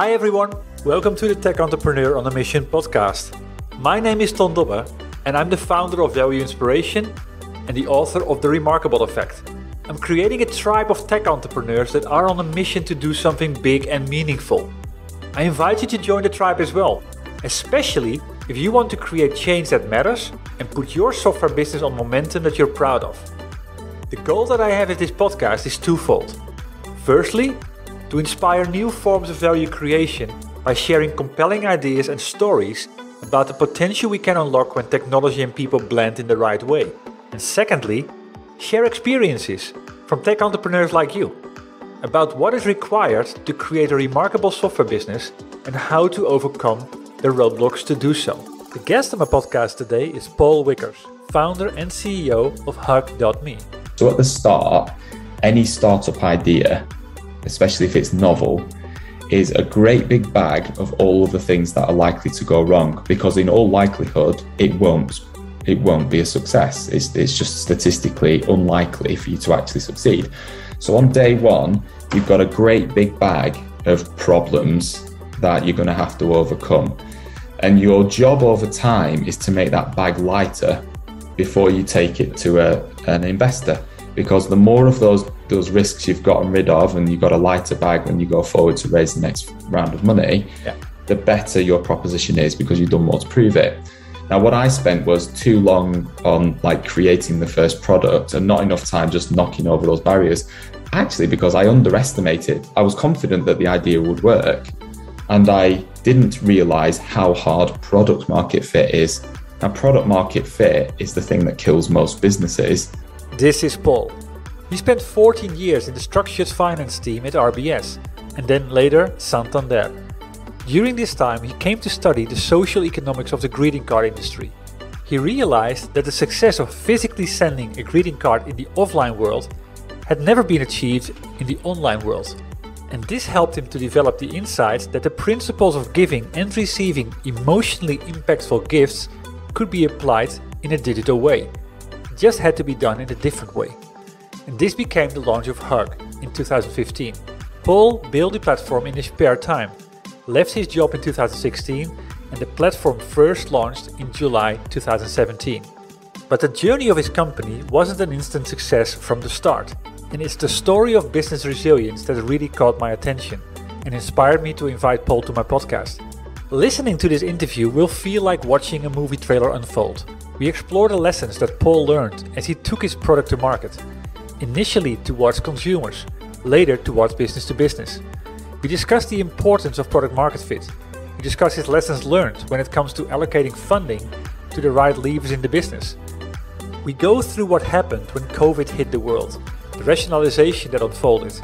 Hi everyone, welcome to the Tech Entrepreneur on a Mission podcast. My name is Ton Dobbe and I'm the founder of Value Inspiration and the author of The Remarkable Effect. I'm creating a tribe of tech entrepreneurs that are on a mission to do something big and meaningful. I invite you to join the tribe as well, especially if you want to create change that matters and put your software business on momentum that you're proud of. The goal that I have with this podcast is twofold. Firstly, to inspire new forms of value creation by sharing compelling ideas and stories about the potential we can unlock when technology and people blend in the right way. And secondly, share experiences from tech entrepreneurs like you about what is required to create a remarkable software business and how to overcome the roadblocks to do so. The guest on my podcast today is Paul Wickers, founder and CEO of Huggg.me. So at the start, any startup idea, especially if it's novel, is a great big bag of all of the things that are likely to go wrong, because in all likelihood, it won't be a success. It's just statistically unlikely for you to actually succeed. So on day one, you've got a great big bag of problems that you're going to have to overcome. And your job over time is to make that bag lighter before you take it to an investor. Because the more of those risks you've gotten rid of and you've got a lighter bag when you go forward to raise the next round of money, the better your proposition is, because you've done more to prove it. Now, what I spent was too long on creating the first product and not enough time just knocking over those barriers, actually, because I underestimated. I was confident that the idea would work, and I didn't realize how hard product market fit is. Now, product market fit is the thing that kills most businesses. This is Paul. He spent 14 years in the structured finance team at RBS and then later Santander. During this time, he came to study the social economics of the greeting card industry. He realized that the success of physically sending a greeting card in the offline world had never been achieved in the online world. And this helped him to develop the insight that the principles of giving and receiving emotionally impactful gifts could be applied in a digital way. It just had to be done in a different way. And this became the launch of Huggg in 2015. Paul built the platform in his spare time, left his job in 2016, and the platform first launched in July 2017. But the journey of his company wasn't an instant success from the start. And it's the story of business resilience that really caught my attention and inspired me to invite Paul to my podcast. Listening to this interview will feel like watching a movie trailer unfold. We explore the lessons that Paul learned as he took his product to market, initially towards consumers, later towards business to business. We discuss the importance of product market fit. We discuss his lessons learned when it comes to allocating funding to the right levers in the business. We go through what happened when COVID hit the world, the rationalization that unfolded,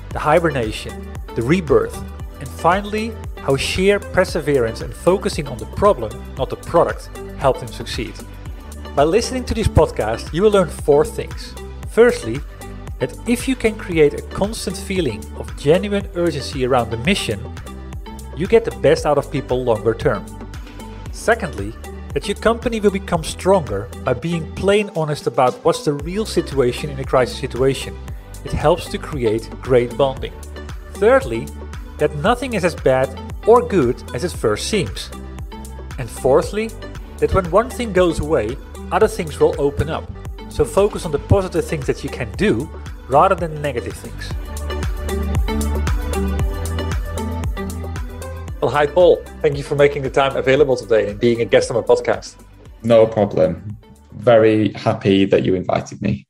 the hibernation, the rebirth, and finally, how sheer perseverance and focusing on the problem, not the product, helped him succeed. By listening to this podcast, you will learn 4 things. Firstly, that if you can create a constant feeling of genuine urgency around the mission, you get the best out of people longer term. Secondly, that your company will become stronger by being plain honest about what's the real situation in a crisis situation. It helps to create great bonding. Thirdly, that nothing is as bad or good as it first seems. And fourthly, that when one thing goes away, other things will open up. So focus on the positive things that you can do rather than the negative things. Well, hi Paul. Thank you for making the time available today and being a guest on my podcast. No problem. Very happy that you invited me.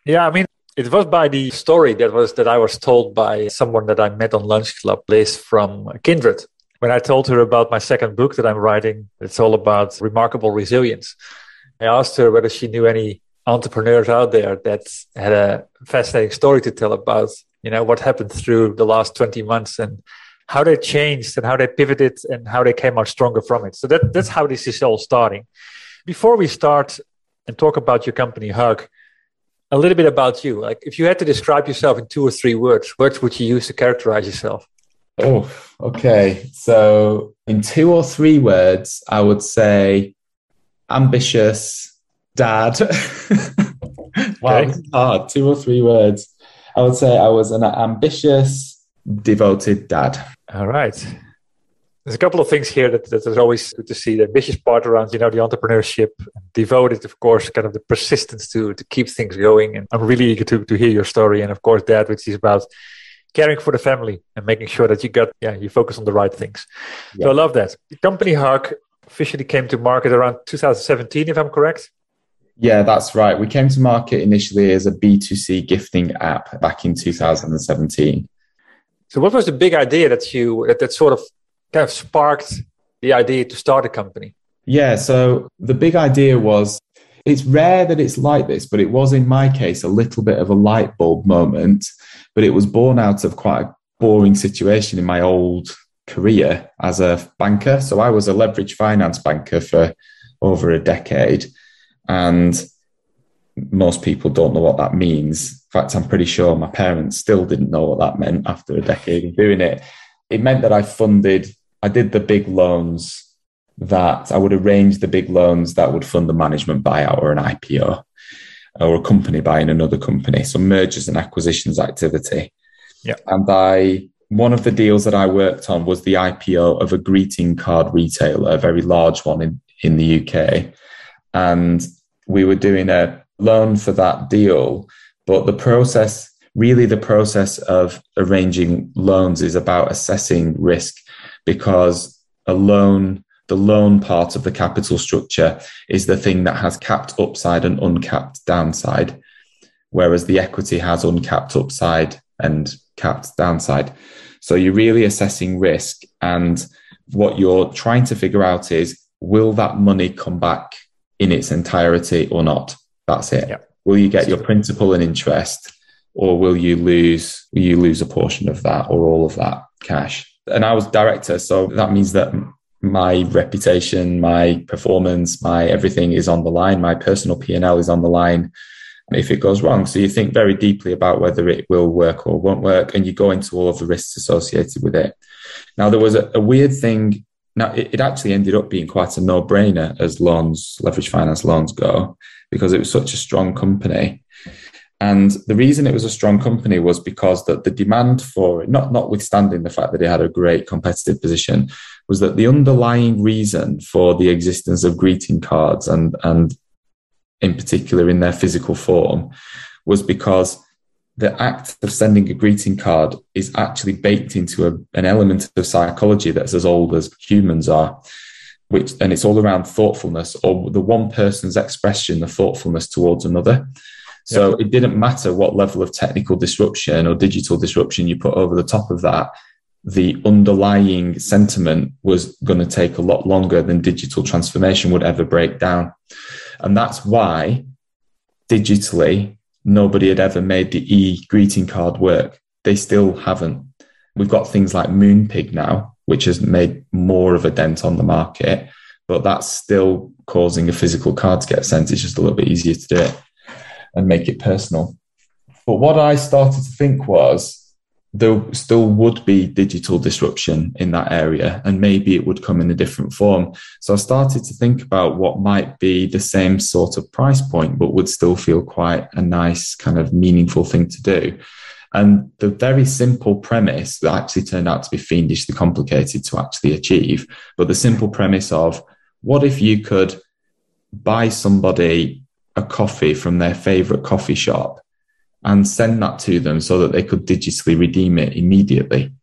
Yeah, it was by the story that I was told by someone that I met on Lunch Club, Liz from Kindred. When I told her about my second book that I'm writing, it's all about remarkable resilience. I asked her whether she knew any entrepreneurs out there that had a fascinating story to tell about, what happened through the last 20 months and how they changed and how they pivoted and how they came out stronger from it. So that's how this is all starting. Before we start and talk about your company, Huggg, a little bit about you. If you had to describe yourself in 2 or 3 words, what would you use to characterize yourself? Oh, okay. So in 2 or 3 words, I would say ambitious dad. Wow, Okay. it's hard. 2 or 3 words. I would say I was an ambitious, devoted dad. All right. There's a couple of things here that is always good to see. The ambitious part around, the entrepreneurship, devoted, of course, kind of the persistence to keep things going. And I'm really eager to hear your story. And of course, that which is about caring for the family and making sure that you focus on the right things. Yeah. So I love that. The company Huggg officially came to market around 2017, if I'm correct. Yeah, that's right. We came to market initially as a B2C gifting app back in 2017. So what was the big idea that sort of kind of sparked the idea to start a company? Yeah, so the big idea was, it's rare that it's like this, but it was in my case a little bit of a light bulb moment, but it was born out of quite a boring situation in my old career as a banker. So I was a leverage finance banker for over a decade, and most people don't know what that means. In fact, I'm pretty sure my parents still didn't know what that meant after a decade of doing it. It meant that I did the big loans, that I would arrange the big loans that would fund the management buyout or an IPO or a company buying another company. So mergers and acquisitions activity. Yeah. And one of the deals that I worked on was the IPO of a greeting card retailer, a very large one in the UK. And we were doing a loan for that deal, but the process of arranging loans is about assessing risk, because the loan part of the capital structure is the thing that has capped upside and uncapped downside, whereas the equity has uncapped upside and capped downside. So you're really assessing risk, and what you're trying to figure out is, will that money come back in its entirety or not? That's it. Yeah. Will you get your principal and interest, or will you lose a portion of that or all of that cash? And I was director, so that means that my reputation, my performance, my everything is on the line. My personal P&L is on the line if it goes wrong. So you think very deeply about whether it will work or won't work, and you go into all of the risks associated with it. Now, there was a weird thing. Now, it actually ended up being quite a no-brainer as leverage finance loans go, because it was such a strong company. And the reason it was a strong company was because that the demand for it, notwithstanding the fact that it had a great competitive position, was that the underlying reason for the existence of greeting cards, and in particular in their physical form, was because the act of sending a greeting card is actually baked into an element of psychology that's as old as humans are, and it's all around thoughtfulness, or the one person's expression of thoughtfulness towards another. So It didn't matter what level of technical disruption or digital disruption you put over the top of that, the underlying sentiment was going to take a lot longer than digital transformation would ever break down. And that's why digitally, nobody had ever made the e-greeting card work. They still haven't. We've got things like Moonpig now, which has made more of a dent on the market, but that's still causing a physical card to get sent. It's just a little bit easier to do it and make it personal. But what I started to think was, there still would be digital disruption in that area, and maybe it would come in a different form. So I started to think about what might be the same sort of price point, but would still feel quite a nice kind of meaningful thing to do. And the very simple premise that actually turned out to be fiendishly complicated to actually achieve, but the simple premise of, what if you could buy somebody a coffee from their favorite coffee shop and send that to them so that they could digitally redeem it immediately?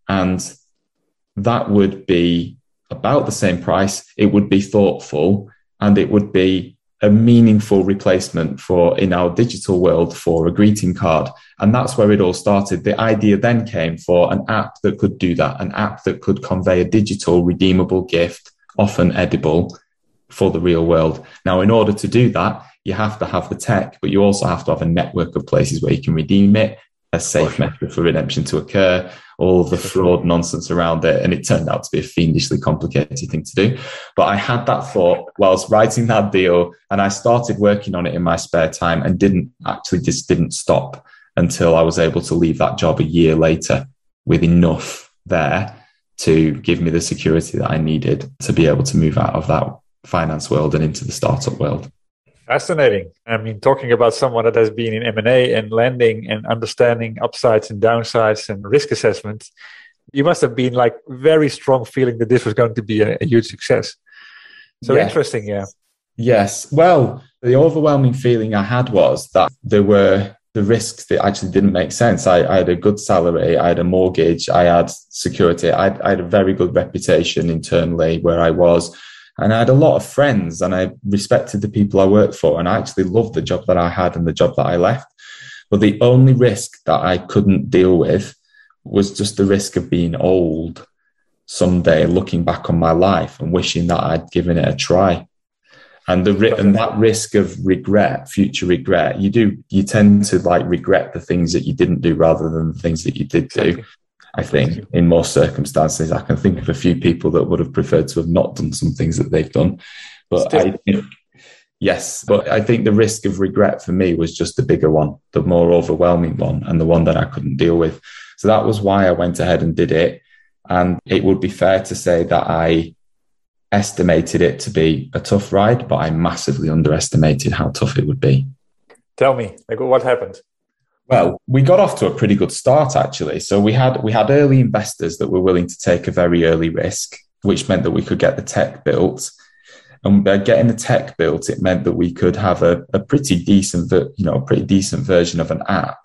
And that would be about the same price. It would be thoughtful, and it would be a meaningful replacement in our digital world for a greeting card. And that's where it all started. The idea then came for an app that could do that, an app that could convey a digital redeemable gift, often edible, for the real world. Now, in order to do that, you have to have the tech, but you also have to have a network of places where you can redeem it, a safe method for redemption to occur, all of the fraud nonsense around it. And it turned out to be a fiendishly complicated thing to do. But I had that thought whilst writing that deal, and I started working on it in my spare time, and didn't stop until I was able to leave that job a year later with enough there to give me the security that I needed to be able to move out of that finance world and into the startup world. Fascinating. I mean, talking about someone that has been in M&A and lending and understanding upsides and downsides and risk assessment, You must have been like very strong feeling that this was going to be a huge success. So interesting, yeah. Yes. Well, the overwhelming feeling I had was that there were the risks that actually didn't make sense. I had a good salary, I had a mortgage, I had security, I had a very good reputation internally where I was, and I had a lot of friends, and I respected the people I worked for, and I actually loved the job that I had and the job that I left. But the only risk that I couldn't deal with was just the risk of being old someday, looking back on my life and wishing that I'd given it a try. And that risk of regret, future regret, you tend to like regret the things that you didn't do rather than the things that you did do. I think in most circumstances, I can think of a few people that would have preferred to have not done some things that they've done. But I think the risk of regret for me was just the bigger one, the more overwhelming one, and the one that I couldn't deal with. So that was why I went ahead and did it. And it would be fair to say that I estimated it to be a tough ride, but I massively underestimated how tough it would be. Tell me, like, what happened? Well, we got off to a pretty good start, actually. So we had early investors that were willing to take a very early risk, which meant that we could get the tech built. And by getting the tech built, it meant that we could have a pretty decent version of an app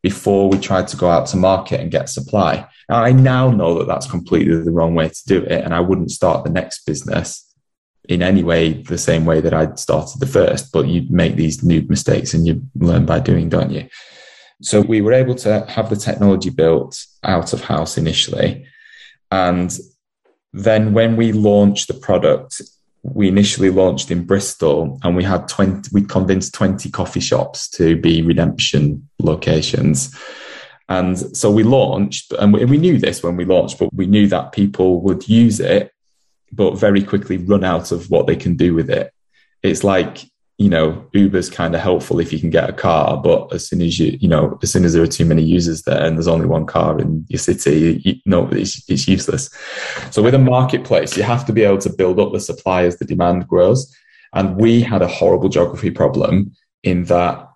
before we tried to go out to market and get supply. Now, I now know that that's completely the wrong way to do it, and I wouldn't start the next business in any way the same way that I'd started the first, but you make these new mistakes and you learn by doing, don't you? So we were able to have the technology built out of house initially. And then when we launched the product, we initially launched in Bristol, and we convinced 20 coffee shops to be redemption locations. And so we launched, and we knew this when we launched, but we knew that people would use it, but very quickly run out of what they can do with it. It's like, Uber's kind of helpful if you can get a car, but as soon as there are too many users there and there's only one car in your city, it's useless. So with a marketplace, you have to be able to build up the supply as the demand grows. And we had a horrible geography problem in that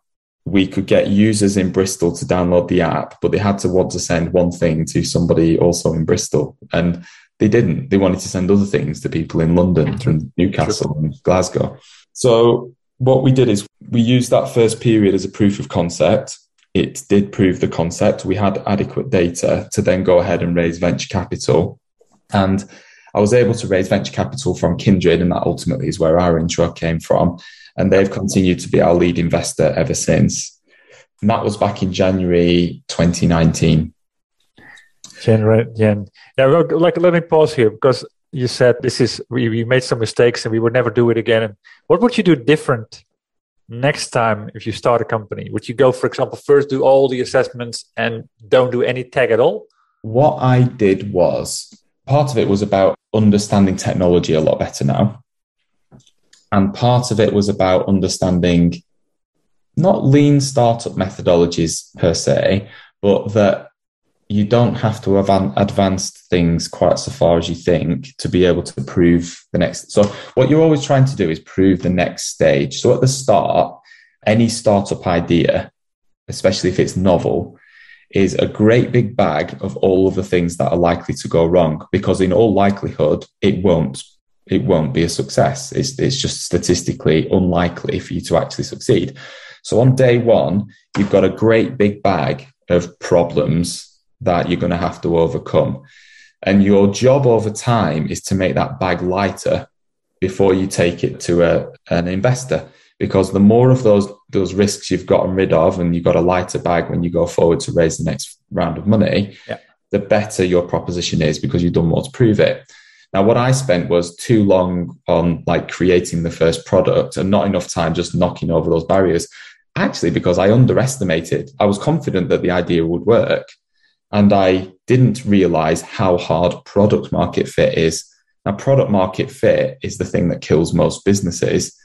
we could get users in Bristol to download the app, but they had to want to send one thing to somebody also in Bristol. And they didn't. They wanted to send other things to people in London and Newcastle and Glasgow. So what we did is we used that first period as a proof of concept. It did prove the concept. We had adequate data to then go ahead and raise venture capital. And I was able to raise venture capital from Kindred, and that ultimately is where our intro came from. And they've continued to be our lead investor ever since. And that was back in January 2019. Yeah, let me pause here, because you said we made some mistakes and we would never do it again. And what would you do different next time if you start a company? Would you go, for example, first do all the assessments and don't do any tech at all? What I did was, part of it was about understanding technology a lot better now. And part of it was about understanding not lean startup methodologies per se, but that you don't have to have advanced things quite so far as you think to be able to prove the next. So what you're always trying to do is prove the next stage. So at the start, any startup idea, especially if it's novel, is a great big bag of all of the things that are likely to go wrong, because in all likelihood, it won't be a success. It's just statistically unlikely for you to actually succeed. So on day one, you've got a great big bag of problems that you're going to have to overcome. And your job over time is to make that bag lighter before you take it to an investor. Because the more of those risks you've gotten rid of, and you've got a lighter bag when you go forward to raise the next round of money, the better your proposition is, because you've done more to prove it. Now, what I spent was too long on creating the first product and not enough time just knocking over those barriers. Actually, because I underestimated. I was confident that the idea would work, and I didn't realize how hard product market fit is. Now, product market fit is the thing that kills most businesses.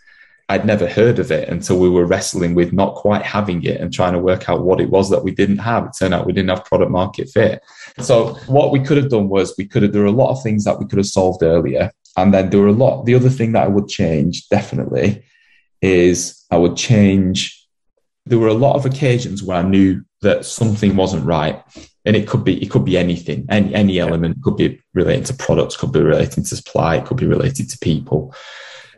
I'd never heard of it until we were wrestling with not quite having it and trying to work out what it was that we didn't have. It turned out we didn't have product market fit. So what we could have done was there were a lot of things that we could have solved earlier. And then the other thing that I would change definitely is I would change there were a lot of occasions where I knew that something wasn't right. And it could be anything, any element. Could be related to products, could be related to supply, it could be related to people.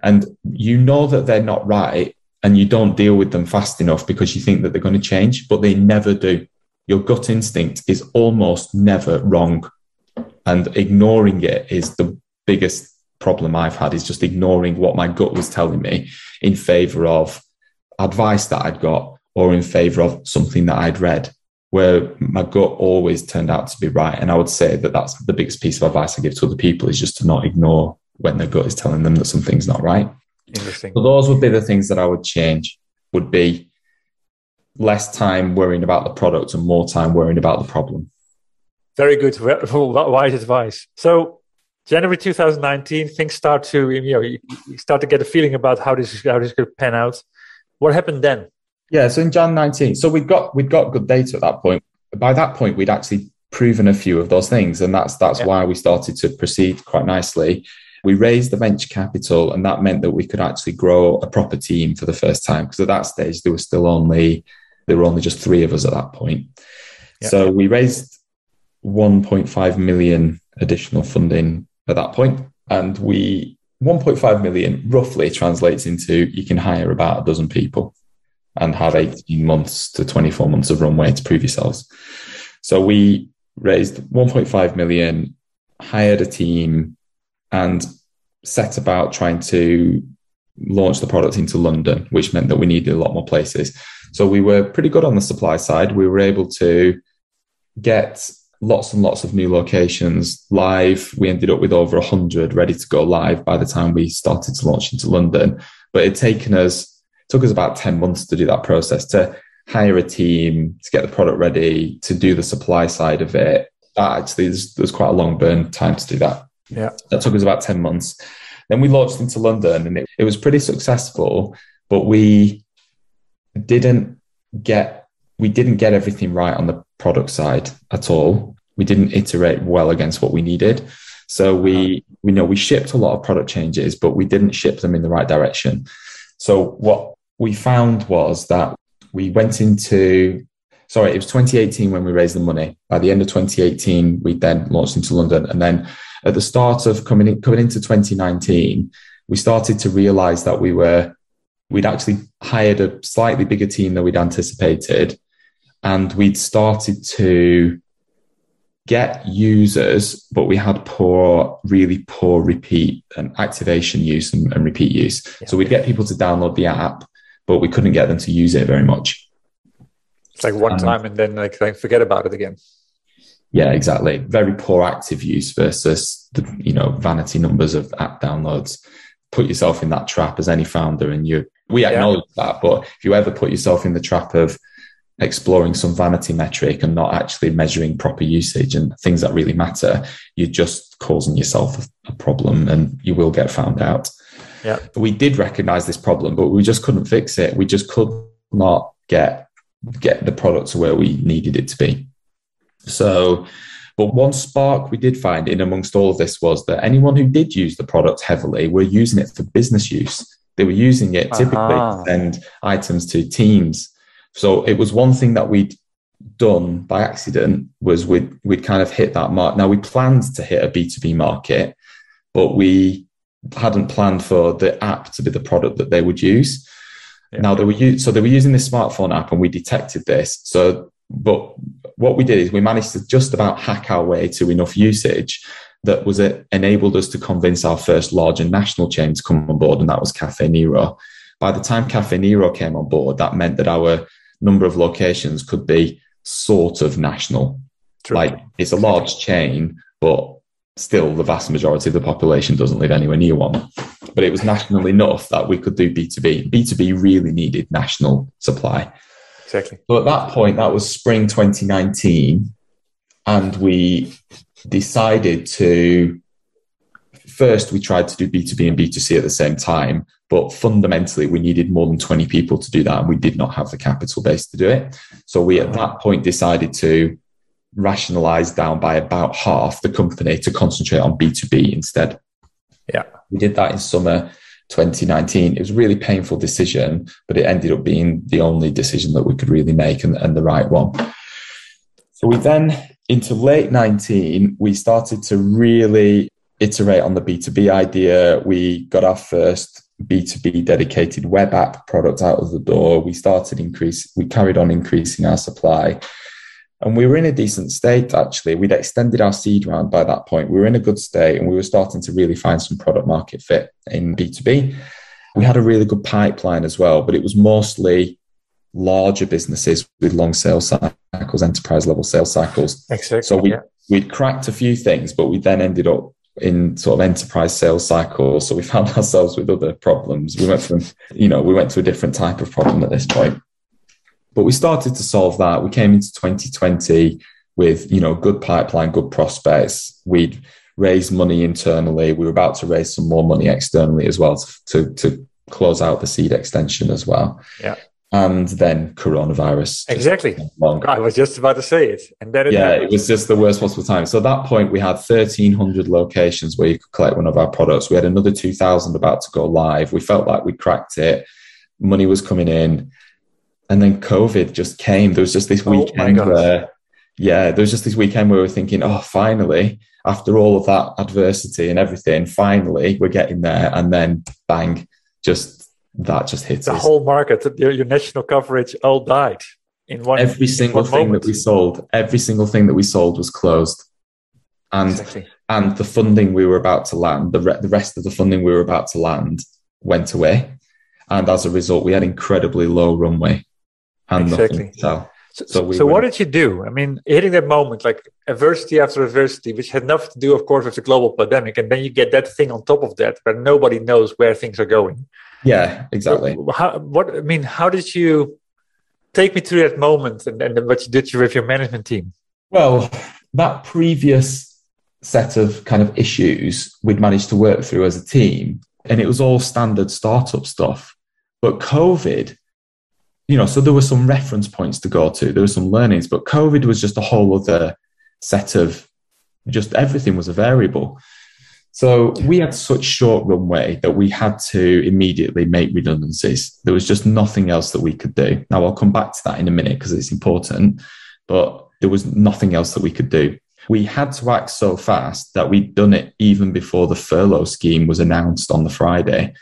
And you know that they're not right, and you don't deal with them fast enough because you think that they're going to change, but they never do. Your gut instinct is almost never wrong. And ignoring it is the biggest problem I've had, is just ignoring what my gut was telling me in favor of advice that I'd got or in favor of something that I'd read, where my gut always turned out to be right. And I would say that that's the biggest piece of advice I give to other people, is just to not ignore when their gut is telling them that something's not right. Interesting. So those would be the things that I would change, would be less time worrying about the product and more time worrying about the problem. Very good, wise advice. So January 2019, things start to, you start to get a feeling about how this could pan out. What happened then? Yeah, so in Jan 19, so we'd got good data at that point. By that point, we'd actually proven a few of those things, and that's why we started to proceed quite nicely. We raised the venture capital, and that meant that we could actually grow a proper team for the first time, because at that stage there were only just 3 of us at that point. Yeah. So we raised 1.5 million additional funding at that point, and 1.5 million roughly translates into you can hire about a dozen people and have 18 months to 24 months of runway to prove yourselves. So we raised 1.5 million, hired a team, and set about trying to launch the product into London, which meant that we needed a lot more places. So we were pretty good on the supply side. We were able to get lots and lots of new locations live. We ended up with over 100 ready to go live by the time we started to launch into London. But it took us about 10 months to do that process, to hire a team, to get the product ready, to do the supply side of it. Actually, there's quite a long burn time to do that. Yeah, that took us about 10 months. Then we launched into London, and it was pretty successful, but we didn't get everything right on the product side at all. We didn't iterate well against what we needed. So we shipped a lot of product changes, but we didn't ship them in the right direction. So what we found was that we went into, it was 2018 when we raised the money. By the end of 2018, we then launched into London. And then at the start of coming into 2019, we started to realize that we'd actually hired a slightly bigger team than we'd anticipated. And we'd started to get users, but we had really poor repeat and activation use and repeat use. Yeah. So we'd get people to download the app, but we couldn't get them to use it very much. It's like one time and then forget about it again. Yeah, exactly. Very poor active use versus the vanity numbers of app downloads. Put yourself in that trap as any founder, and we acknowledge that. But if you ever put yourself in the trap of exploring some vanity metric and not actually measuring proper usage and things that really matter, you're just causing yourself a problem, and you will get found out. Yeah, we did recognize this problem, but we just couldn't fix it. We just could not get the product to where we needed it to be. So, but one spark we did find in amongst all of this was that anyone who did use the product heavily were using it for business use. They were using it typically to send items to teams. So it was one thing that we'd done by accident, was we'd kind of hit that mark. Now, we planned to hit a B2B market, but we hadn't planned for the app to be the product that they would use. Yeah. Now, they were using this smartphone app, and we detected this. But what we did is we managed to just about hack our way to enough usage that enabled us to convince our first larger national chain to come on board, and that was Cafe Nero. By the time Cafe Nero came on board, that meant that our number of locations could be sort of national. True. Like, it's a large chain, but still the vast majority of the population doesn't live anywhere near one. But it was national enough that we could do B2B. B2B really needed national supply. Exactly. So at that point, that was spring 2019, and we decided first we tried to do B2B and B2C at the same time, but fundamentally we needed more than 20 people to do that, and we did not have the capital base to do it. So we at that point decided to rationalize down by about half the company to concentrate on B2B instead. Yeah. We did that in summer 2019. It was a really painful decision, but it ended up being the only decision that we could really make and the right one. So we then, into late 19, we started to really iterate on the B2B idea. We got our first B2B dedicated web app product out of the door. We carried on increasing our supply. And we were in a decent state, actually. We'd extended our seed round by that point. We were in a good state and we were starting to really find some product market fit in B2B. We had a really good pipeline as well, but it was mostly larger businesses with long sales cycles, enterprise level sales cycles. Exactly. So we'd cracked a few things, but we then ended up in sort of enterprise sales cycles. So we found ourselves with other problems. We went to a different type of problem at this point. But we started to solve that. We came into 2020 with, good pipeline, good prospects. We'd raised money internally. We were about to raise some more money externally as well to close out the seed extension as well. Yeah. And then coronavirus. Exactly. I was just about to say it. And then it was just the worst possible time. So at that point, we had 1,300 locations where you could collect one of our products. We had another 2,000 about to go live. We felt like we cracked it. Money was coming in. And then COVID just came. There was just this weekend where we were thinking, finally, after all of that adversity and everything, finally, we're getting there. And then bang, that just hit us. The whole market, your national coverage all died in one. Every single thing that we sold was closed. And the funding we were about to land, the rest of the funding we were about to land went away. And as a result, we had incredibly low runway. And exactly. So what did you do? I mean, hitting that moment, like adversity after adversity, which had nothing to do, of course, with the global pandemic. And then you get that thing on top of that, where nobody knows where things are going. Yeah, exactly. How did you take me through that moment and what you did with your management team? Well, that previous set of kind of issues we'd managed to work through as a team, and it was all standard startup stuff. But COVID, so there were some reference points to go to, there were some learnings, but COVID was just a whole other set of just everything was a variable. So we had such short runway that we had to immediately make redundancies. There was just nothing else that we could do. Now I'll come back to that in a minute because it's important, but there was nothing else that we could do. We had to act so fast that we'd done it even before the furlough scheme was announced on the Friday.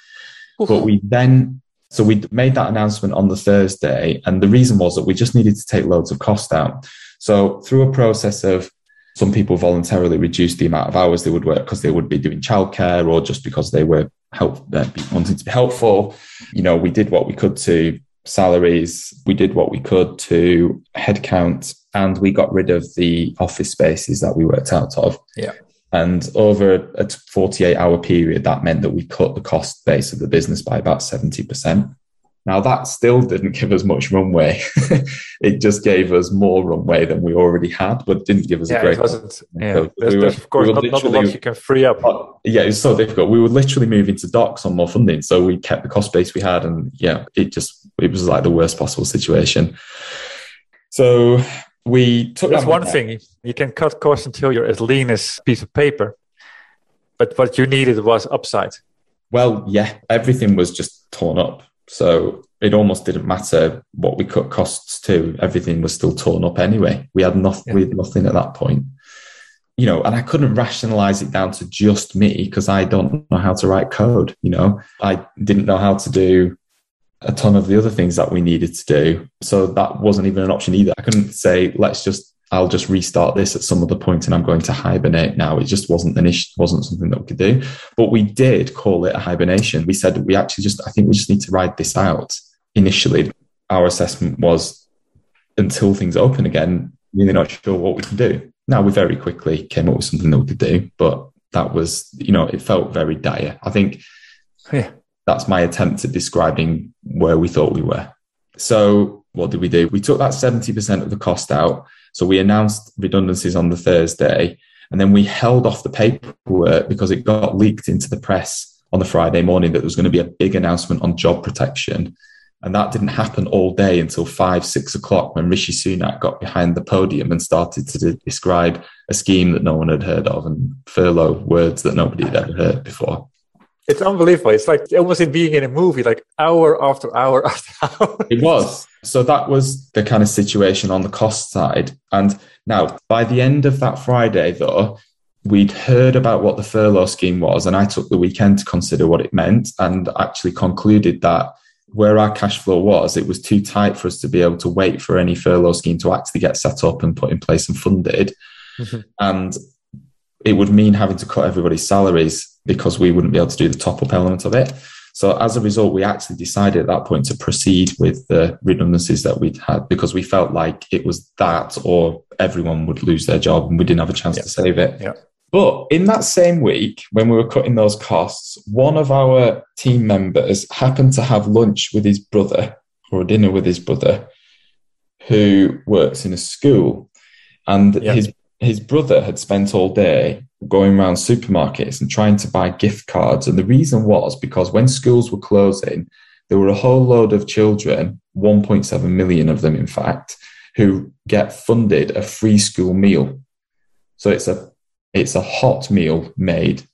Oof. But we made that announcement on the Thursday. And the reason was that we just needed to take loads of cost out. So through a process of some people voluntarily reduced the amount of hours they would work because they would be doing childcare or just because they were wanting to be helpful. We did what we could to salaries. We did what we could to headcount, and we got rid of the office spaces that we worked out of. Yeah. And over a 48-hour period, that meant that we cut the cost base of the business by about 70%. Now, that still didn't give us much runway. It just gave us more runway than we already had, but didn't give us a great... It wasn't. Yeah, there's of course not a lot you can free up. It was so difficult. We were literally moving to docs on more funding, so we kept the cost base we had, and it was like the worst possible situation. So we took... That's one thing. You can cut costs until you're as lean as a piece of paper, but what you needed was upside. Well, yeah, everything was just torn up. So it almost didn't matter what we cut costs to. Everything was still torn up anyway. We had nothing at that point. And I couldn't rationalize it down to just me because I don't know how to write code. I didn't know how to do a ton of the other things that we needed to do. So that wasn't even an option either. I couldn't say, I'll just restart this at some other point and I'm going to hibernate now. It just wasn't something that we could do. But we did call it a hibernation. We said I think we just need to ride this out. Initially, our assessment was until things open again, really not sure what we can do. Now we very quickly came up with something that we could do, but that was, it felt very dire. I think that's my attempt at describing where we thought we were. So what did we do? We took that 70% of the cost out. So we announced redundancies on the Thursday, and then we held off the paperwork because it got leaked into the press on the Friday morning that there was going to be a big announcement on job protection. And that didn't happen all day until 5-6 o'clock when Rishi Sunak got behind the podium and started to describe a scheme that no one had heard of and furlough words that nobody had ever heard before. It's unbelievable. It's like almost in being in a movie, like hour after hour after hour. It was. So that was the kind of situation on the cost side. And now, by the end of that Friday, though, we'd heard about what the furlough scheme was, and I took the weekend to consider what it meant and actually concluded that where our cash flow was, it was too tight for us to be able to wait for any furlough scheme to actually get set up and put in place and funded. Mm-hmm. And it would mean having to cut everybody's salaries because we wouldn't be able to do the top-up element of it. So as a result, we actually decided at that point to proceed with the redundancies that we'd had because we felt like it was that or everyone would lose their job and we didn't have a chance to save it. Yeah. But in that same week, when we were cutting those costs, one of our team members happened to have lunch with his brother or dinner with his brother who works in a school. And his brother had spent all day going around supermarkets and trying to buy gift cards. And the reason was because when schools were closing, there were a whole load of children, 1.7 million of them, in fact, who get funded a free school meal. So it's a hot meal made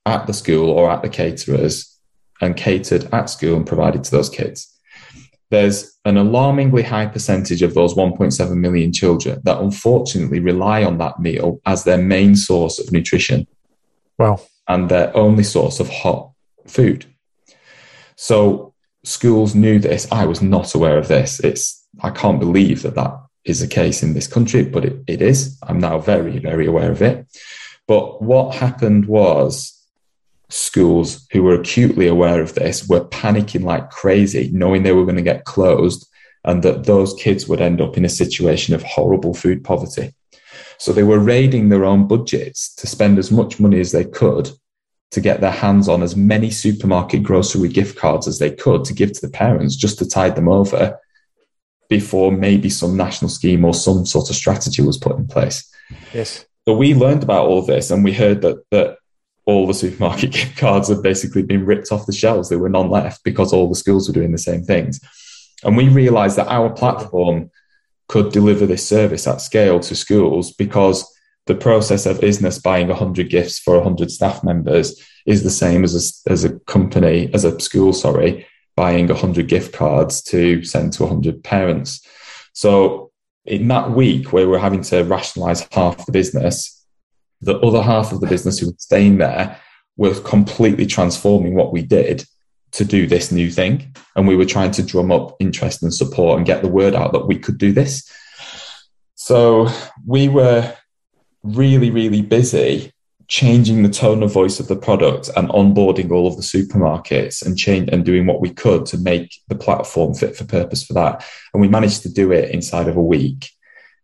at the school or at the caterers and catered at school and provided to those kids. There's an alarmingly high percentage of those 1.7 million children that unfortunately rely on that meal as their main source of nutrition. Wow. And their only source of hot food. So schools knew this. I was not aware of this. I can't believe that is the case in this country, but it is. I'm now very, very aware of it. But what happened was schools who were acutely aware of this were panicking like crazy, knowing they were going to get closed and that those kids would end up in a situation of horrible food poverty. So they were raiding their own budgets to spend as much money as they could to get their hands on as many supermarket grocery gift cards as they could to give to the parents just to tide them over before maybe some national scheme or some sort of strategy was put in place. Yes. So we learned about all this and we heard that all the supermarket gift cards had basically been ripped off the shelves. There were none left because all the schools were doing the same things. And we realized that our platform could deliver this service at scale to schools because the process of business buying 100 gifts for 100 staff members is the same as a school, buying 100 gift cards to send to 100 parents. So in that week where we're having to rationalize half the business, the other half of the business who were staying there was completely transforming what we did to do this new thing. And we were trying to drum up interest and support and get the word out that we could do this. So we were really, really busy changing the tone of voice of the product and onboarding all of the supermarkets and doing what we could to make the platform fit for purpose for that. And we managed to do it inside of a week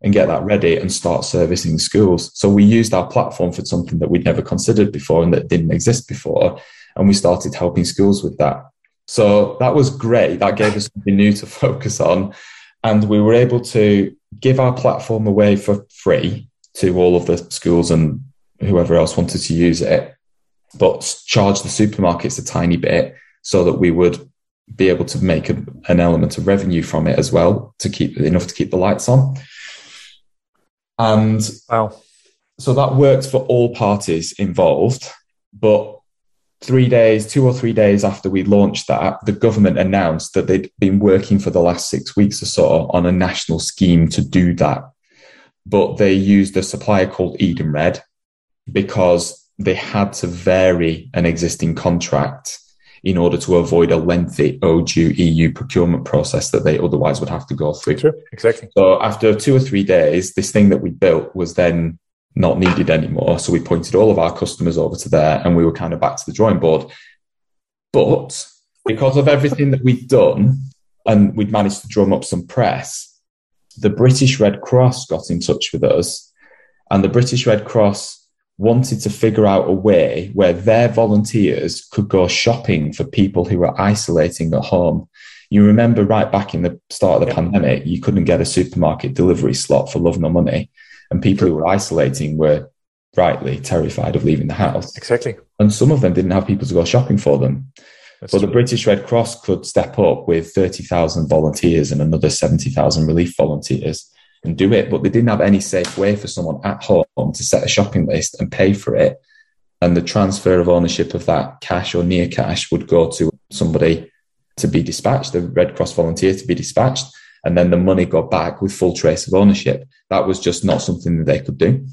and get that ready and start servicing schools. So we used our platform for something that we'd never considered before and that didn't exist before. And we started helping schools with that. So that was great. That gave us something new to focus on. And we were able to give our platform away for free to all of the schools and whoever else wanted to use it, but charge the supermarkets a tiny bit so that we would be able to make an element of revenue from it as well, to keep enough to keep the lights on. And so that worked for all parties involved. But 2 or 3 days after we launched that, the government announced that they'd been working for the last 6 weeks or so on a national scheme to do that. But they used a supplier called Edenred because they had to vary an existing contract in order to avoid a lengthy ODU EU procurement process that they otherwise would have to go through. Sure, exactly. So after 2 or 3 days, this thing that we built was then not needed anymore. So we pointed all of our customers over to there and we were kind of back to the drawing board. But because of everything that we'd done and we'd managed to drum up some press, the British Red Cross got in touch with us, and the British Red Cross wanted to figure out a way where their volunteers could go shopping for people who were isolating at home. You remember right back in the start of the pandemic, you couldn't get a supermarket delivery slot for love nor money. And people who were isolating were rightly terrified of leaving the house. Exactly. And some of them didn't have people to go shopping for them. But the British Red Cross could step up with 30,000 volunteers and another 70,000 relief volunteers and do it. But they didn't have any safe way for someone at home to set a shopping list and pay for it and the transfer of ownership of that cash or near cash would go to somebody to be dispatched, the Red Cross volunteer to be dispatched, and then the money got back with full trace of ownership. That was just not something that they could do.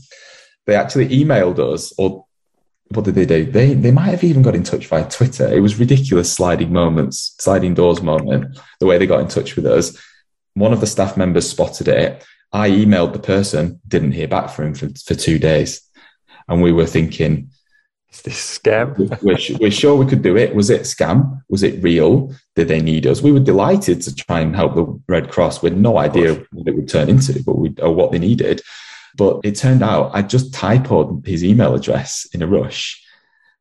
They actually emailed us, or what did they do? They might have even got in touch via Twitter. It was ridiculous sliding doors moment, the way they got in touch with us. One of the staff members spotted it. I emailed the person, didn't hear back from him for 2 days. And we were thinking, is this scam? we're sure we could do it. Was it scam? Was it real? Did they need us? We were delighted to try and help the Red Cross with no idea what it would turn into, or what they needed. But it turned out I just typoed his email address in a rush.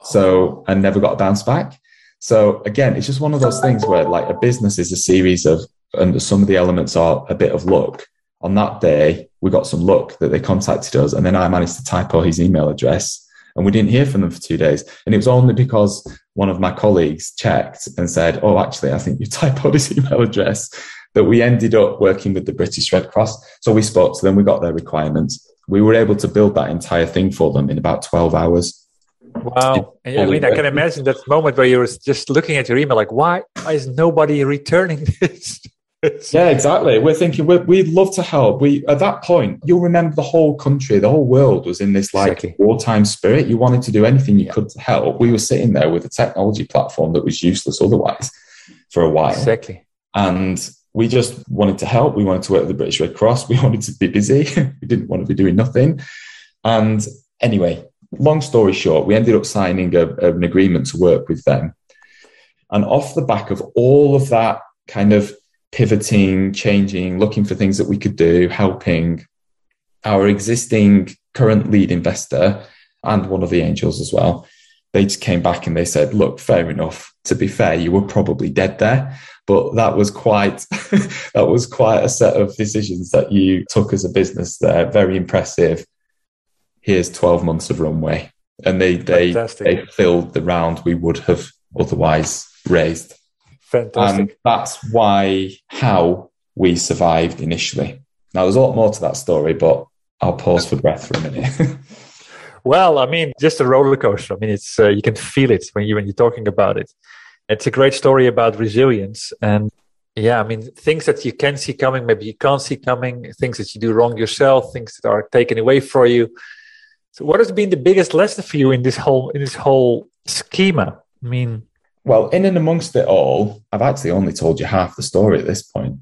So I never got a bounce back. So again, it's just one of those things where like a business is a series of, and some of the elements are a bit of luck. On that day, we got some luck that they contacted us, and then I managed to typo his email address, and we didn't hear from them for 2 days. And it was only because one of my colleagues checked and said, oh, actually, I think you typoed his email address, that we ended up working with the British Red Cross. So we spoke to them, we got their requirements. We were able to build that entire thing for them in about 12 hours. Wow. And I mean, I can imagine that moment where you were just looking at your email, like, why is nobody returning this? Yeah, exactly. We're thinking we'd love to help. At that point, you'll remember the whole country, the whole world was in this wartime spirit. You wanted to do anything you could to help. We were sitting there with a technology platform that was useless otherwise for a while. Exactly. And we just wanted to help. We wanted to work with the British Red Cross. We wanted to be busy. We didn't want to be doing nothing. And anyway, long story short, we ended up signing an agreement to work with them. And off the back of all of that kind of pivoting, changing, looking for things that we could do, helping, our existing current lead investor and one of the angels as well, they just came back and they said, look, fair enough. To be fair, you were probably dead there. But that was quite a set of decisions that you took as a business there. Very impressive. Here's 12 months of runway. And they filled the round we would have otherwise raised. Fantastic. And that's how we survived initially. Now, there's a lot more to that story, but I'll pause for breath for a minute. Well, I mean, just a roller coaster. I mean, it's you can feel it when you're talking about it. It's a great story about resilience. And yeah, I mean, things that you can see coming, maybe you can't see coming, things that you do wrong yourself, things that are taken away from you. So what has been the biggest lesson for you in this whole schema? I mean, well, in and amongst it all, I've actually only told you half the story at this point.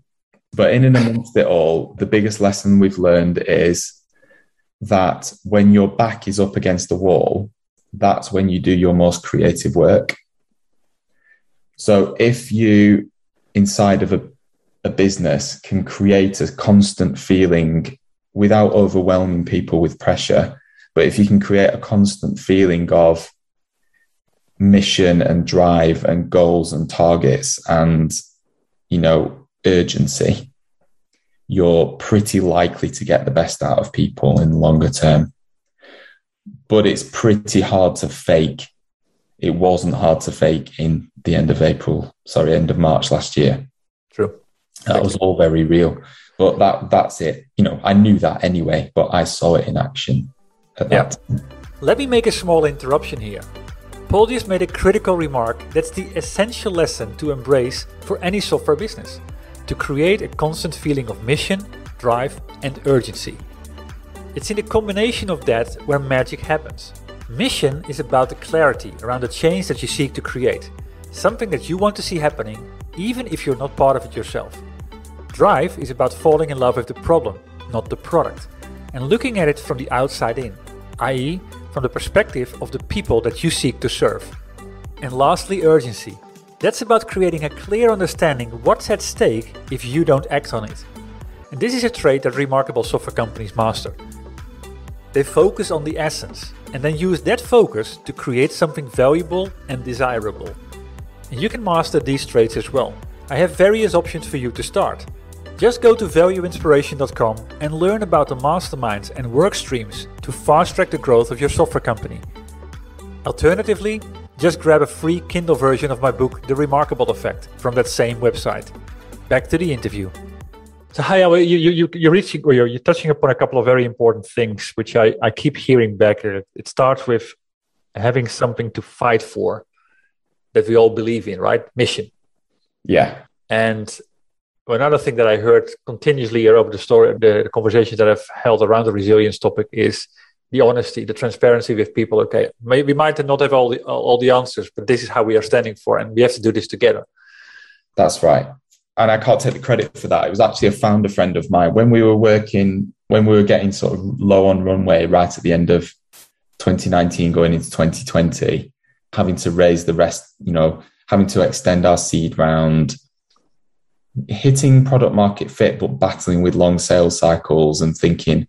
But in and amongst it all, the biggest lesson we've learned is that when your back is up against the wall, that's when you do your most creative work. So if you, inside of a business, can create a constant feeling without overwhelming people with pressure, but if you can create a constant feeling of mission and drive and goals and targets and, urgency, you're pretty likely to get the best out of people in the longer term. But it's pretty hard to fake. It wasn't hard to fake in the end of March last year. True. That was all very real. But that's it. I knew that anyway, but I saw it in action at that time. Let me make a small interruption here. Paul just made a critical remark that's the essential lesson to embrace for any software business, to create a constant feeling of mission, drive, and urgency. It's in the combination of that where magic happens. Mission is about the clarity around the change that you seek to create, something that you want to see happening, even if you're not part of it yourself. Drive is about falling in love with the problem, not the product, and looking at it from the outside in, i.e., from the perspective of the people that you seek to serve. And lastly, urgency. That's about creating a clear understanding what's at stake if you don't act on it. And this is a trait that remarkable software companies master. They focus on the essence and then use that focus to create something valuable and desirable. And you can master these traits as well. I have various options for you to start. Just go to valueinspiration.com and learn about the masterminds and work streams to fast-track the growth of your software company. Alternatively, just grab a free Kindle version of my book, The Remarkable Effect, from that same website. Back to the interview. So, you're touching upon a couple of very important things, which I keep hearing back. It starts with having something to fight for that we all believe in, right? Mission. Yeah. And another thing that I heard continuously over the conversations that I've held around the resilience topic is the honesty, the transparency with people. Okay, maybe we might not have all the answers, but this is how we are standing for, and we have to do this together. That's right. And I can't take the credit for that. It was actually a founder friend of mine when we were getting sort of low on runway right at the end of 2019 going into 2020, having to raise the rest, having to extend our seed round, hitting product market fit, but battling with long sales cycles and thinking,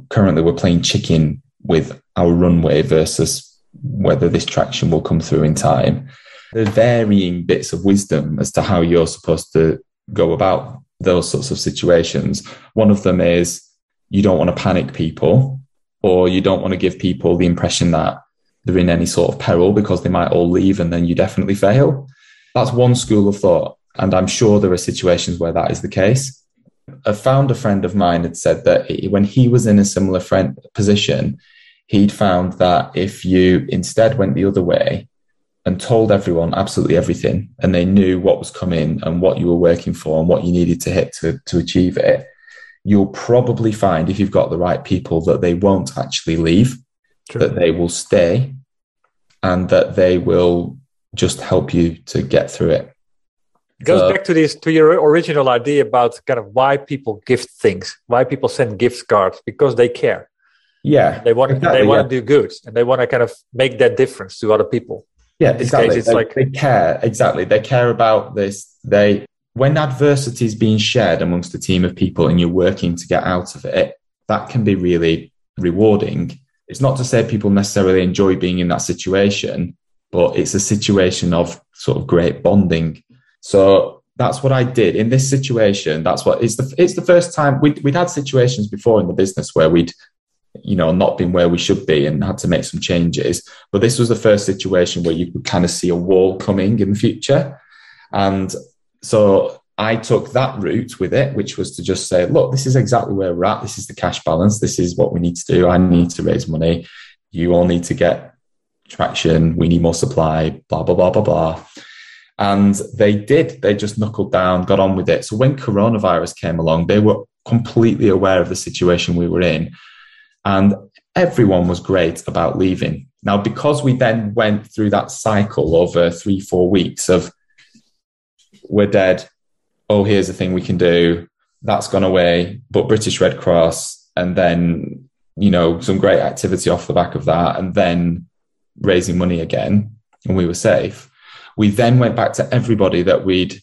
currently we're playing chicken with our runway versus whether this traction will come through in time. There's varying bits of wisdom as to how you're supposed to go about those sorts of situations. One of them is you don't want to panic people, or you don't want to give people the impression that they're in any sort of peril because they might all leave and then you definitely fail. That's one school of thought. And I'm sure there are situations where that is the case. A founder friend of mine had said that when he was in a similar position, he'd found that if you instead went the other way and told everyone absolutely everything, and they knew what was coming and what you were working for and what you needed to hit to achieve it, you'll probably find, if you've got the right people, that they won't actually leave, True. That they will stay, and that they will just help you to get through it. It goes back to your original idea about kind of why people gift things, why people send gift cards, because they care. Yeah, they want to do good, and they want to kind of make that difference to other people. Yeah, exactly. They care. Exactly, they care about this. When adversity is being shared amongst a team of people and you're working to get out of it, that can be really rewarding. It's not to say people necessarily enjoy being in that situation, but it's a situation of sort of great bonding. So that's what I did in this situation. It's the first time we'd had situations before in the business where we'd, not been where we should be and had to make some changes. But this was the first situation where you could kind of see a wall coming in the future. And so I took that route with it, which was to just say, look, this is exactly where we're at. This is the cash balance. This is what we need to do. I need to raise money. You all need to get traction. We need more supply, blah, blah, blah, blah, blah. And they did. They just knuckled down, got on with it. So when coronavirus came along, they were completely aware of the situation we were in. And everyone was great about leaving. Now, because we then went through that cycle over 3-4 weeks of we're dead, oh, here's the thing we can do, that's gone away, but British Red Cross, and then, some great activity off the back of that, and then raising money again, and we were safe. We then went back to everybody that we'd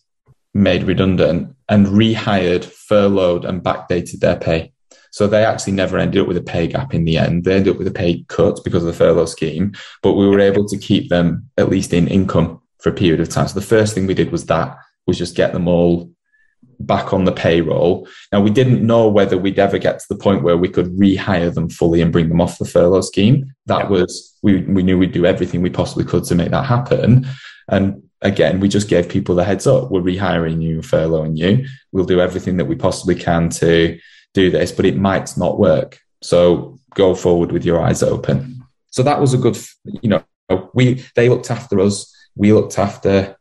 made redundant and rehired, furloughed, and backdated their pay. So they actually never ended up with a pay gap in the end. They ended up with a pay cut because of the furlough scheme, but we were able to keep them at least in income for a period of time. So the first thing we did was just get them all back on the payroll. Now, we didn't know whether we'd ever get to the point where we could rehire them fully and bring them off the furlough scheme. We knew we'd do everything we possibly could to make that happen. And again, we just gave people the heads up. We're rehiring you, furloughing you. We'll do everything that we possibly can to do this, but it might not work. So go forward with your eyes open. So that was a good, they looked after us. We looked after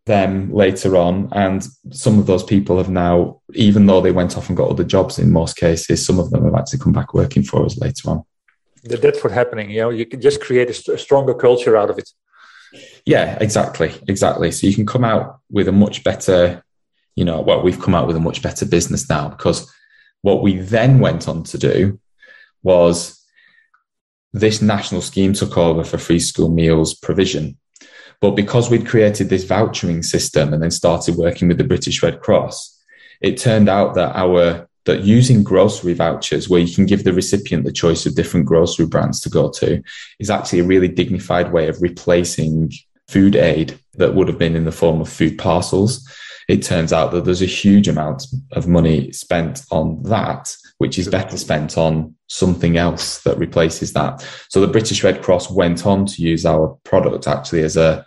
them later on. And some of those people have now, even though they went off and got other jobs in most cases, some of them have actually come back working for us later on. That's what's happening. You can just create a stronger culture out of it. Yeah, exactly. So you can come out with a much better, we've come out with a much better business now, because what we then went on to do was this national scheme took over for free school meals provision. But because we'd created this vouchering system and then started working with the British Red Cross, it turned out that using grocery vouchers, where you can give the recipient the choice of different grocery brands to go to, is actually a really dignified way of replacing food aid that would have been in the form of food parcels. It turns out that there's a huge amount of money spent on that, which is better spent on something else that replaces that. So the British Red Cross went on to use our product actually as a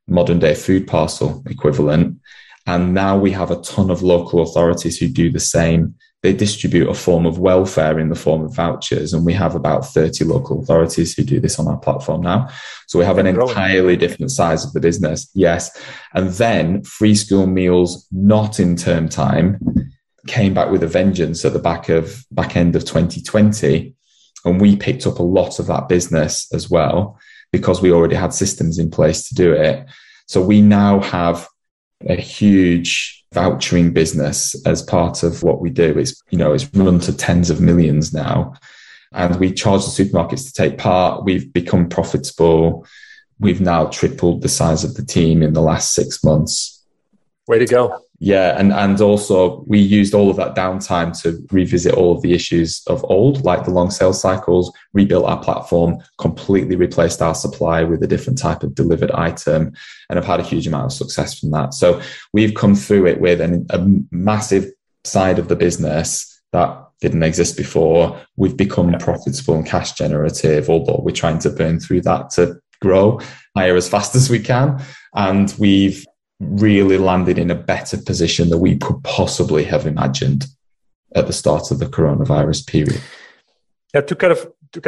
modern day food parcel equivalent. And now we have a ton of local authorities who do the same. they distribute a form of welfare in the form of vouchers. And we have about 30 local authorities who do this on our platform now. So we have an entirely different size of the business. Yes. And then free school meals, not in term time, came back with a vengeance at the back end of 2020. And we picked up a lot of that business as well, because we already had systems in place to do it. So we now have a huge vouchering business as part of what we do. It's run to tens of millions now. And we charge the supermarkets to take part. We've become profitable. We've now tripled the size of the team in the last 6 months. Way to go. Yeah. And also we used all of that downtime to revisit all of the issues of old, like the long sales cycles, rebuilt our platform, completely replaced our supply with a different type of delivered item, and have had a huge amount of success from that. So we've come through it with a massive side of the business that didn't exist before. We've become profitable and cash generative, although we're trying to burn through that to grow, hire as fast as we can. And we've really landed in a better position than we could possibly have imagined at the start of the coronavirus period. Yeah, to kind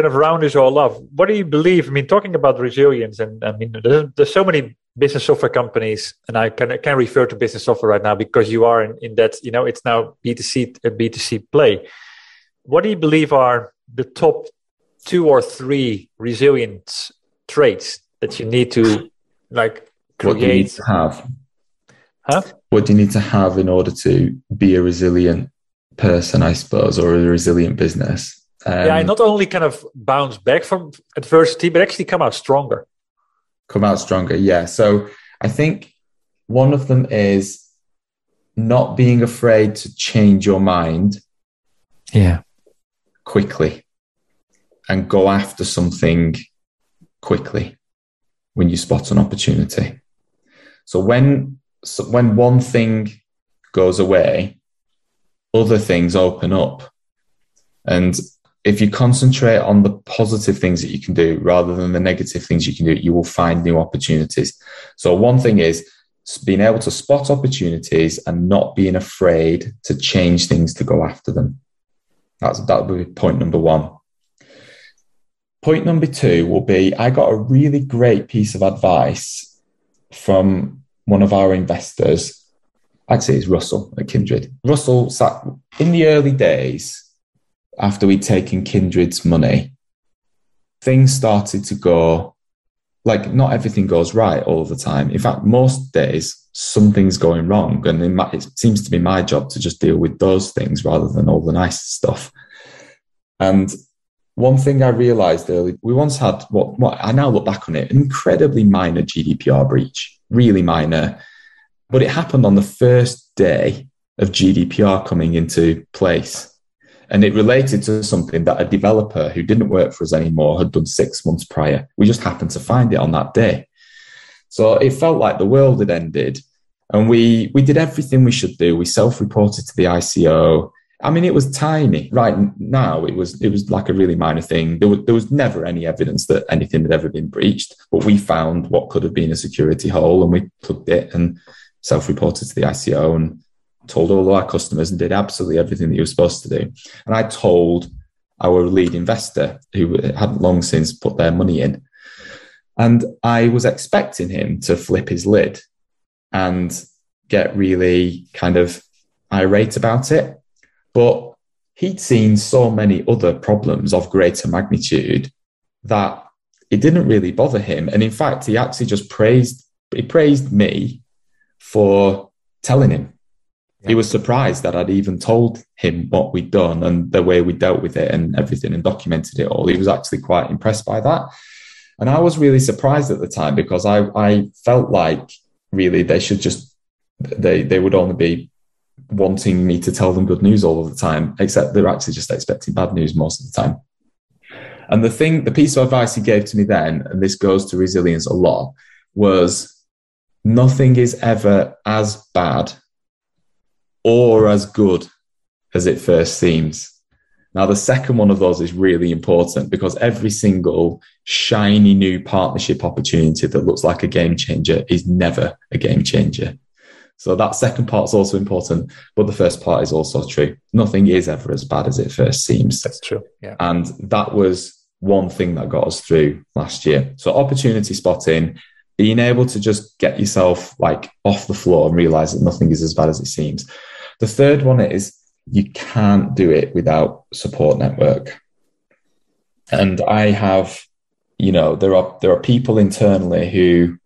of round this all off, what do you believe? I mean, talking about resilience, and I mean, there's so many business software companies, and I can refer to business software right now because you are in that, it's now B2C play. What do you believe are the top 2 or 3 resilience traits that you need to create? What do you need to have? Huh? What do you need to have in order to be a resilient person, I suppose, or a resilient business? Not only kind of bounce back from adversity, but actually come out stronger. Come out stronger, yeah. So I think one of them is not being afraid to change your mind quickly and go after something quickly when you spot an opportunity. So when one thing goes away, other things open up. And if you concentrate on the positive things that you can do rather than the negative things you can do, you will find new opportunities. So one thing is being able to spot opportunities and not being afraid to change things to go after them. That would be point number 1. Point number 2 will be, I got a really great piece of advice from one of our investors. Actually, it's Russell at Kindred. Russell sat in the early days after we'd taken Kindred's money. Things started to go, not everything goes right all the time. In fact, most days, something's going wrong. And it seems to be my job to just deal with those things rather than all the nice stuff. And one thing I realized early, we once had what I now look back on it, an incredibly minor GDPR breach, really minor. But it happened on the first day of GDPR coming into place. And it related to something that a developer who didn't work for us anymore had done 6 months prior. We just happened to find it on that day. So it felt like the world had ended. And we did everything we should do. We self-reported to the ICO. I mean, it was tiny. Right now, it was like a really minor thing. There was never any evidence that anything had ever been breached. But we found what could have been a security hole, and we plugged it and self-reported to the ICO and told all of our customers and did absolutely everything that you were supposed to do. And I told our lead investor, who hadn't long since put their money in, and I was expecting him to flip his lid and get really kind of irate about it. But he'd seen so many other problems of greater magnitude that it didn't really bother him. And in fact, he actually just praised me for telling him. He was surprised that I'd even told him what we'd done and the way we dealt with it and everything and documented it all. He was actually quite impressed by that. And I was really surprised at the time because I felt like really they should just, they would only be wanting me to tell them good news all of the time, except they're actually just expecting bad news most of the time. And the piece of advice he gave to me then, and this goes to resilience a lot, was nothing is ever as bad or as good as it first seems. Now, the second one of those is really important because every single shiny new partnership opportunity that looks like a game changer is never a game changer. So that second part is also important, but the first part is also true. Nothing is ever as bad as it first seems. That's true. Yeah. And that was one thing that got us through last year. So opportunity spotting, being able to just get yourself like off the floor and realize that nothing is as bad as it seems. The third one is you can't do it without support network. And I have, there are people internally who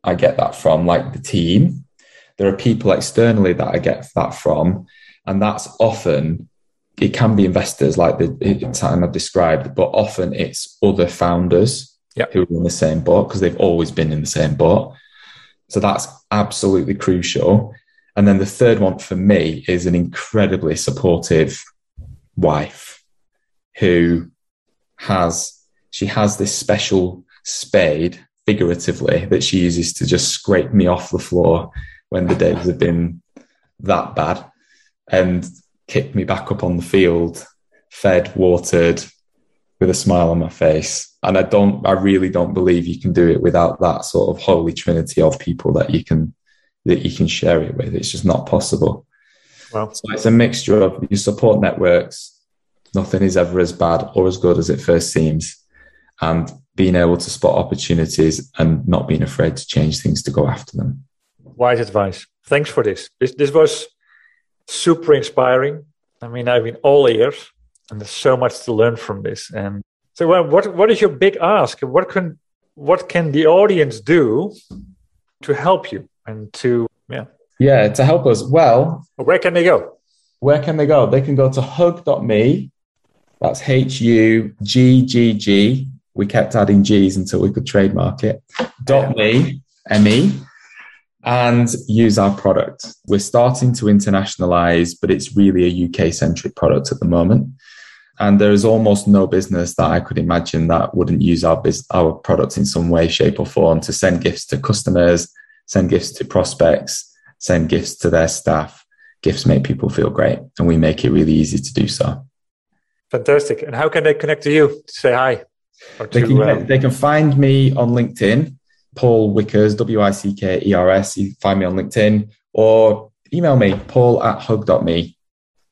I get that from, like the team. There are people externally that I get that from. And that's often, it can be investors like the time I've described, but often it's other founders who are in the same boat because they've always been in the same boat. So that's absolutely crucial. And then the third one for me is an incredibly supportive wife who has this special spade, figuratively, that she uses to just scrape me off the floor when the days have been that bad and kick me back up on the field, fed, watered, with a smile on my face. And I really don't believe you can do it without that sort of holy trinity of people that you can share it with. It's just not possible. Wow. So it's a mixture of your support networks. Nothing is ever as bad or as good as it first seems. And being able to spot opportunities and not being afraid to change things to go after them. Wise advice. Thanks for this. This was super inspiring. I mean, I've been all ears, and there's so much to learn from this. And so, what is your big ask? What can the audience do to help you and to to help us? Well, where can they go? They can go to hugg.me. That's HUGGG. We kept adding G's until we could trademark it. .me, M-E, and use our product. We're starting to internationalize, but it's really a UK-centric product at the moment. And there is almost no business that I could imagine that wouldn't use our product in some way, shape, or form to send gifts to customers, send gifts to prospects, send gifts to their staff. Gifts make people feel great, and we make it really easy to do so. Fantastic. And how can they connect to you to say hi? They can find me on LinkedIn, Paul Wickers, Wickers. You find me on LinkedIn, or email me, paul@hugg.me.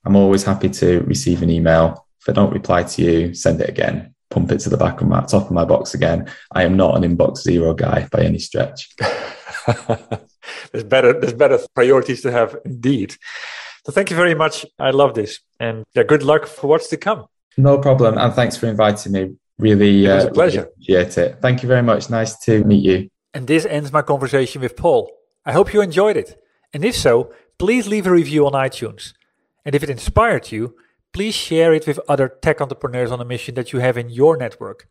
I'm always happy to receive an email. If I don't reply to you, send it again. Pump it to the top of my box again. I am not an inbox zero guy by any stretch. There's better priorities to have indeed. So thank you very much. I love this. And good luck for what's to come. No problem. And thanks for inviting me. Really, it was a pleasure. Really appreciate it. Thank you very much. Nice to meet you. And this ends my conversation with Paul. I hope you enjoyed it. And if so, please leave a review on iTunes. And if it inspired you, please share it with other tech entrepreneurs on a mission that you have in your network.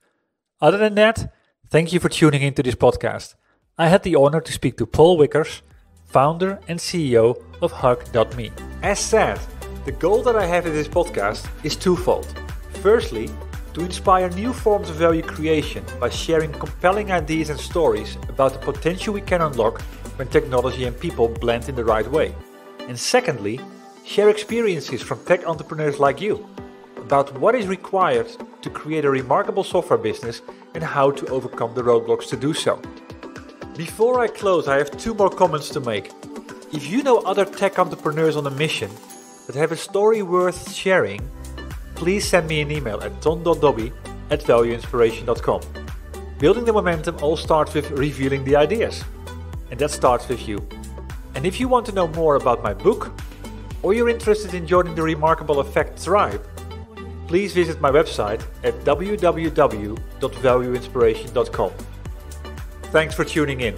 Other than that, thank you for tuning into this podcast. I had the honor to speak to Paul Wickers, founder and CEO of Huggg.me. As said, the goal that I have in this podcast is twofold. Firstly, to inspire new forms of value creation by sharing compelling ideas and stories about the potential we can unlock when technology and people blend in the right way. And secondly, share experiences from tech entrepreneurs like you about what is required to create a remarkable software business and how to overcome the roadblocks to do so. Before I close, I have 2 more comments to make. If you know other tech entrepreneurs on a mission that have a story worth sharing, please send me an email at ton.dobby@valueinspiration.com. Building the momentum all starts with revealing the ideas. And that starts with you. And if you want to know more about my book, or you're interested in joining the Remarkable Effect tribe, please visit my website at www.valueinspiration.com. Thanks for tuning in.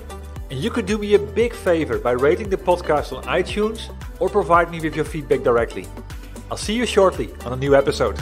And you could do me a big favor by rating the podcast on iTunes or provide me with your feedback directly. I'll see you shortly on a new episode.